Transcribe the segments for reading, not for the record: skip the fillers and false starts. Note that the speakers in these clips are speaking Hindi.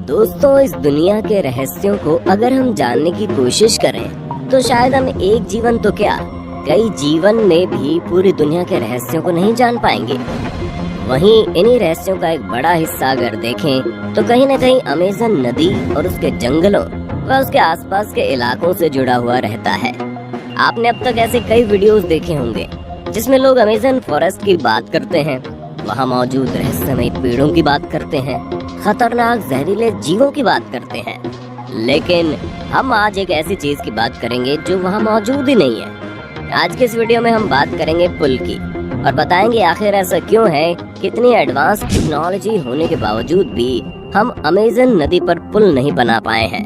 दोस्तों, इस दुनिया के रहस्यों को अगर हम जानने की कोशिश करें तो शायद हम एक जीवन तो क्या कई जीवन में भी पूरी दुनिया के रहस्यों को नहीं जान पाएंगे। वहीं इन्हीं रहस्यों का एक बड़ा हिस्सा अगर देखें तो कहीं न कहीं अमेज़न नदी और उसके जंगलों व उसके आसपास के इलाकों से जुड़ा हुआ रहता है। आपने अब तक ऐसे कई वीडियोस देखे होंगे जिसमें लोग अमेज़न फॉरेस्ट की बात करते हैं, वहाँ मौजूद रहस्यमय पेड़ों की बात करते हैं, खतरनाक जहरीले जीवों की बात करते हैं। लेकिन हम आज एक ऐसी चीज की बात करेंगे जो वहाँ मौजूद ही नहीं है। आज के इस वीडियो में हम बात करेंगे पुल की और बताएंगे आखिर ऐसा क्यों है कि इतनी एडवांस टेक्नोलॉजी होने के बावजूद भी हम अमेज़न नदी पर पुल नहीं बना पाए हैं।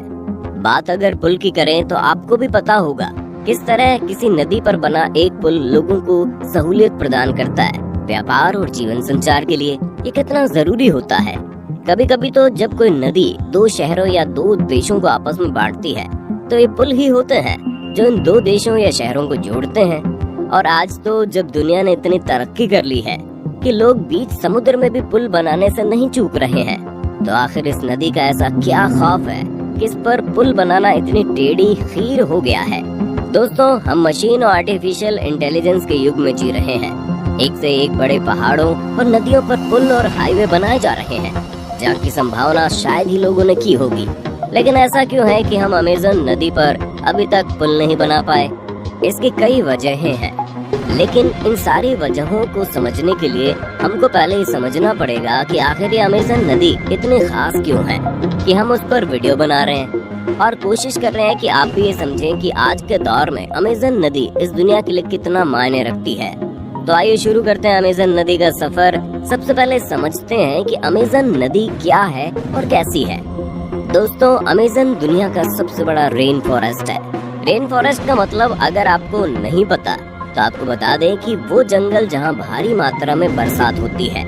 बात अगर पुल की करें तो आपको भी पता होगा किस तरह किसी नदी पर बना एक पुल लोगों को सहूलियत प्रदान करता है। व्यापार और जीवन संचार के लिए ये कितना जरूरी होता है। कभी कभी तो जब कोई नदी दो शहरों या दो देशों को आपस में बांटती है तो ये पुल ही होते हैं जो इन दो देशों या शहरों को जोड़ते हैं। और आज तो जब दुनिया ने इतनी तरक्की कर ली है कि लोग बीच समुद्र में भी पुल बनाने से नहीं चूक रहे हैं, तो आखिर इस नदी का ऐसा क्या खौफ है कि इस पर पुल बनाना इतनी टेढ़ी खीर हो गया है। दोस्तों, हम मशीन और आर्टिफिशियल इंटेलिजेंस के युग में जी रहे हैं। एक से एक बड़े पहाड़ों और नदियों पर पुल और हाईवे बनाए जा रहे हैं जहाँ की संभावना शायद ही लोगों ने की होगी। लेकिन ऐसा क्यों है कि हम अमेज़न नदी पर अभी तक पुल नहीं बना पाए? इसकी कई वजहें हैं, लेकिन इन सारी वजहों को समझने के लिए हमको पहले ही समझना पड़ेगा कि आखिर ये अमेज़न नदी इतनी खास क्यों है कि हम उस पर वीडियो बना रहे हैं और कोशिश कर रहे हैं कि आप भी ये समझें कि आज के दौर में अमेज़न नदी इस दुनिया के लिए कितना मायने रखती है। तो आइए शुरू करते हैं अमेज़न नदी का सफर। सबसे पहले समझते हैं कि अमेज़न नदी क्या है और कैसी है। दोस्तों, अमेज़न दुनिया का सबसे बड़ा रेन फॉरेस्ट है। रेन फॉरेस्ट का मतलब अगर आपको नहीं पता तो आपको बता दें कि वो जंगल जहाँ भारी मात्रा में बरसात होती है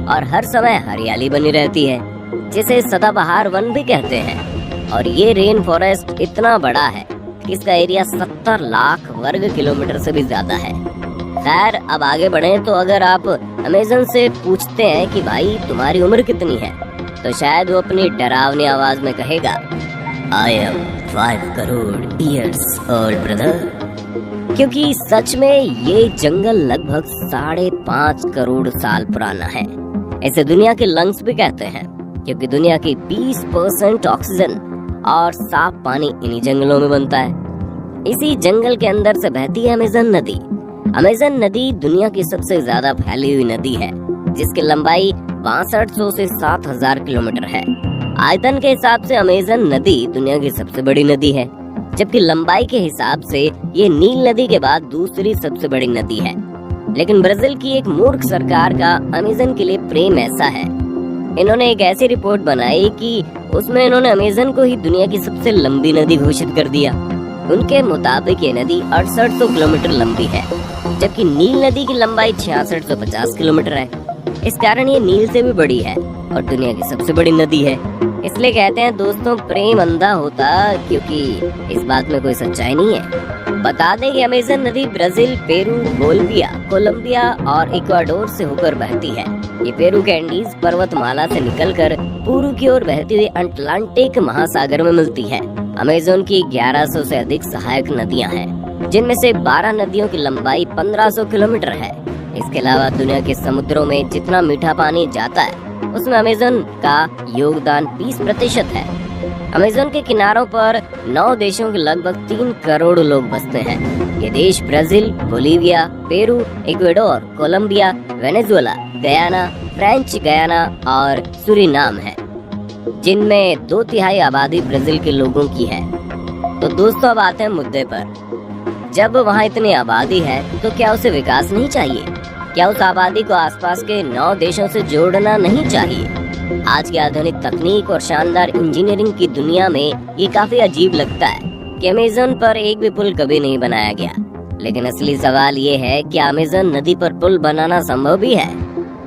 और हर समय हरियाली बनी रहती है, जिसे सदाबहार वन भी कहते हैं। और ये रेन फॉरेस्ट इतना बड़ा है कि इसका एरिया 70 लाख वर्ग किलोमीटर से भी ज्यादा है। खैर, अब आगे बढ़े तो अगर आप अमेज़न से पूछते हैं कि भाई तुम्हारी उम्र कितनी है, तो शायद वो अपनी डरावनी आवाज में कहेगा, I am 5 crore years old brother. क्योंकि सच में ये जंगल लगभग 5.5 करोड़ साल पुराना है। इसे दुनिया के लंग्स भी कहते हैं क्योंकि दुनिया की 20% ऑक्सीजन और साफ पानी इन्हीं जंगलों में बनता है। इसी जंगल के अंदर से बहती है अमेज़न नदी। अमेज़न नदी दुनिया की सबसे ज्यादा फैली हुई नदी है, जिसकी लंबाई 6200 से 7000 किलोमीटर है। आयतन के हिसाब से अमेज़न नदी दुनिया की सबसे बड़ी नदी है, जबकि लंबाई के हिसाब से ये नील नदी के बाद दूसरी सबसे बड़ी नदी है। लेकिन ब्राजील की एक मूर्ख सरकार का अमेज़न के लिए प्रेम ऐसा है, इन्होंने एक ऐसी रिपोर्ट बनाई कि उसमें इन्होंने अमेज़न को ही दुनिया की सबसे लंबी नदी घोषित कर दिया। उनके मुताबिक ये नदी 6800 किलोमीटर लंबी है, जबकि नील नदी की लंबाई 6650 किलोमीटर है। इस कारण ये नील से भी बड़ी है और दुनिया की सबसे बड़ी नदी है। इसलिए कहते हैं दोस्तों, प्रेम अंधा होता, क्योंकि इस बात में कोई सच्चाई नहीं है। बता दें कि अमेज़न नदी ब्राजील, पेरू, बोलिविया, कोलंबिया और इक्वाडोर से होकर बहती है। ये पेरू के एंडीज पर्वतमाला से निकलकर पूर्व की ओर बहती हुई अटलांटिक महासागर में मिलती है। अमेज़न की 1100 से अधिक सहायक नदियां हैं, जिनमें से 12 नदियों की लंबाई 1500 किलोमीटर है। इसके अलावा दुनिया के समुद्रों में जितना मीठा पानी जाता है उसमें अमेज़न का योगदान 20% है। अमेज़न के किनारों पर 9 देशों के लगभग 3 करोड़ लोग बसते हैं। ये देश Brazil, Bolivia, Peru, Ecuador, Colombia, Venezuela, Guyana, French Guiana और सूरीनाम है, जिनमें 2/3 आबादी ब्राजील के लोगों की है। तो दोस्तों, अब आते हैं मुद्दे पर। जब वहाँ इतनी आबादी है तो क्या उसे विकास नहीं चाहिए? क्या उस आबादी को आसपास के 9 देशों से जोड़ना नहीं चाहिए? आज की आधुनिक तकनीक और शानदार इंजीनियरिंग की दुनिया में ये काफी अजीब लगता है कि अमेज़न पर एक भी पुल कभी नहीं बनाया गया। लेकिन असली सवाल ये है कि अमेज़न नदी पर पुल बनाना संभव भी है।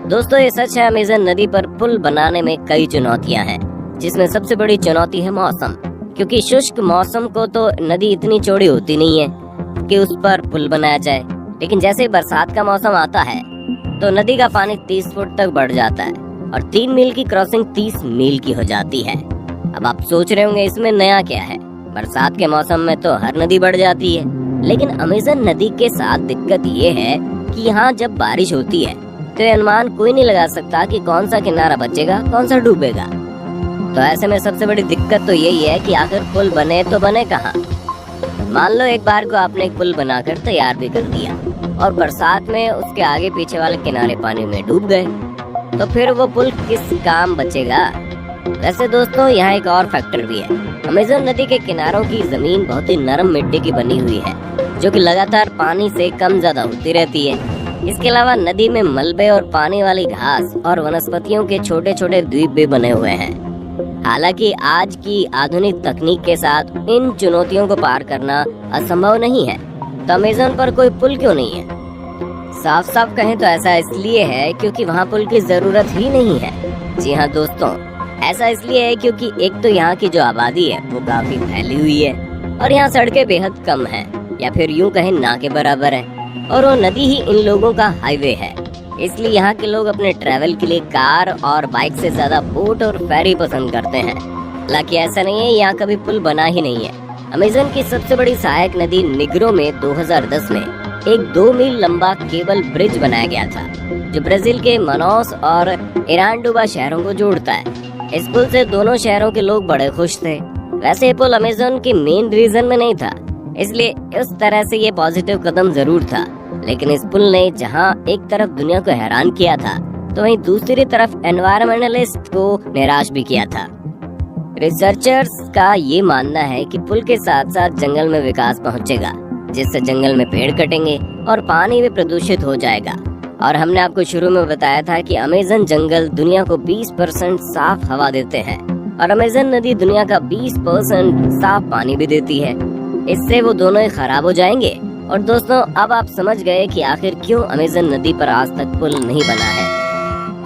दोस्तों, ये सच है, अमेज़न नदी पर पुल बनाने में कई चुनौतियां हैं, जिसमें सबसे बड़ी चुनौती है मौसम। क्योंकि शुष्क मौसम को तो नदी इतनी चौड़ी होती नहीं है कि उस पर पुल बनाया जाए। लेकिन जैसे बरसात का मौसम आता है तो नदी का पानी 30 फुट तक बढ़ जाता है और 3 मील की क्रॉसिंग 30 मील की हो जाती है। अब आप सोच रहे होंगे इसमें नया क्या है, बरसात के मौसम में तो हर नदी बढ़ जाती है। लेकिन अमेज़न नदी के साथ दिक्कत ये है कि यहाँ जब बारिश होती है तो ये अनुमान कोई नहीं लगा सकता कि कौन सा किनारा बचेगा कौन सा डूबेगा। तो ऐसे में सबसे बड़ी दिक्कत तो यही है कि आखिर पुल बने तो बने कहाँ। मान लो एक बार को आपने एक पुल बनाकर तैयार भी कर दिया और बरसात में उसके आगे पीछे वाले किनारे पानी में डूब गए, तो फिर वो पुल किस काम बचेगा। वैसे दोस्तों यहाँ एक और फैक्टर भी है। अमेज़न नदी के किनारों की जमीन बहुत ही नरम मिट्टी की बनी हुई है जो कि लगातार पानी से कम ज्यादा होती रहती है। इसके अलावा नदी में मलबे और पानी वाली घास और वनस्पतियों के छोटे छोटे द्वीप भी बने हुए हैं। हालांकि आज की आधुनिक तकनीक के साथ इन चुनौतियों को पार करना असंभव नहीं है, तो अमेज़न पर कोई पुल क्यों नहीं है? साफ साफ कहें तो ऐसा इसलिए है क्योंकि वहाँ पुल की जरूरत ही नहीं है। जी हाँ दोस्तों, ऐसा इसलिए है क्योंकि एक तो यहाँ की जो आबादी है वो काफी फैली हुई है और यहाँ सड़कें बेहद कम हैं, या फिर यूं कहें ना के बराबर है, और वो नदी ही इन लोगों का हाईवे है। इसलिए यहाँ के लोग अपने ट्रैवल के लिए कार और बाइक से ज्यादा बोट और फेरी पसंद करते हैं। हालांकि ऐसा नहीं है यहाँ कभी पुल बना ही नहीं है। अमेज़न की सबसे बड़ी सहायक नदी निग्रो में 2010 में एक 2 मील लंबा केबल ब्रिज बनाया गया था जो ब्राजील के मनौस और इरांडुबा शहरों को जोड़ता है। इस पुल से दोनों शहरों के लोग बड़े खुश थे। वैसे ये पुल अमेज़न के मेन रीजन में नहीं था, इसलिए उस तरह से ये पॉजिटिव कदम जरूर था, लेकिन इस पुल ने जहां एक तरफ दुनिया को हैरान किया था तो वहीं दूसरी तरफ एनवायरमेंटलिस्ट को निराश भी किया था। रिसर्चर्स का ये मानना है कि पुल के साथ साथ जंगल में विकास पहुंचेगा, जिससे जंगल में पेड़ कटेंगे और पानी भी प्रदूषित हो जाएगा। और हमने आपको शुरू में बताया था कि अमेज़न जंगल दुनिया को 20% साफ हवा देते हैं और अमेज़न नदी दुनिया का 20% साफ पानी भी देती है। इससे वो दोनों ही खराब हो जाएंगे। और दोस्तों, अब आप समझ गए कि आखिर क्यों अमेज़न नदी पर आज तक पुल नहीं बना है।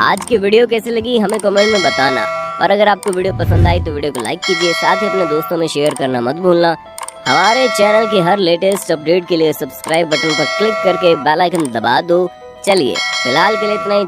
आज की वीडियो कैसी लगी हमें कमेंट में बताना, और अगर आपको वीडियो पसंद आई तो वीडियो को लाइक कीजिए, साथ ही अपने दोस्तों में शेयर करना मत भूलना। हमारे चैनल की हर लेटेस्ट अपडेट के लिए सब्सक्राइब बटन पर क्लिक करके बेल आइकन दबा दो। चलिए फिलहाल के लिए इतना ही।